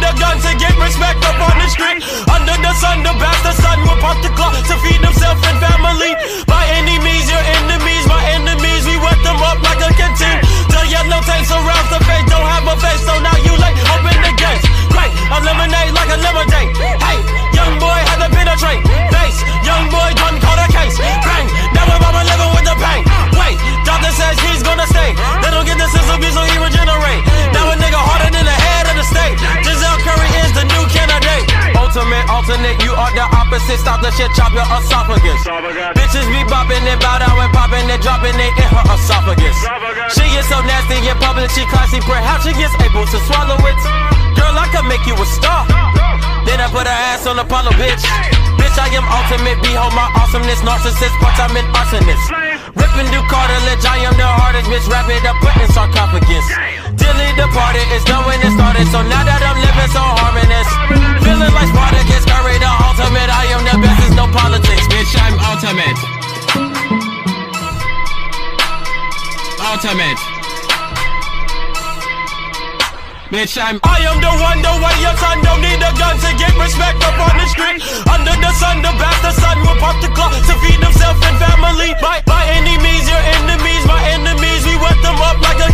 a gun to get respect up on the street. Under the sun, the bastard son will pop the clock to feed himself and family. By any means, your enemies, my enemies, we wet them up like a canteen. The yellow tanks around the face, don't have a face, so now you late, open the gates. Great, eliminate like a lemonade. Hey, young boy hasn't been a trait. Face, young boy done caught a case. Bang, now we're mama living with the pain. Wait, doctor says he's gonna stay. They don't get the system, so he regenerate. Now a nigga harder than the head of the state. Giselle Curry is the new candidate. Ultimate, alternate, you are the opposite. Stop the shit, chop your esophagus. Bitches be bopping and bow down and popping and dropping it in her esophagus. She is so nasty in public, she classy, perhaps she gets able to swallow it. Girl, I could make you a star. Then I put her ass on Apollo, bitch. Bitch, I am ultimate, behold my awesomeness. Narcissist, but I'm an arsonist. Ripping through cartilage, I am the hardest, bitch. Wrap it up, put in sarcophagus. Dilly departed, it's done when it started. So now that I'm living so harmonious, feeling like Spartacus, Curry the ultimate. I am the best, there's no politics. Bitch, I'm ultimate. Ultimate. Bitch, I am the one, the way your son don't need a gun to get respect up on the street. Under the sun, the bastard son will pop the clock to feed himself and family. By any means, your enemies, my enemies, we wet them up like a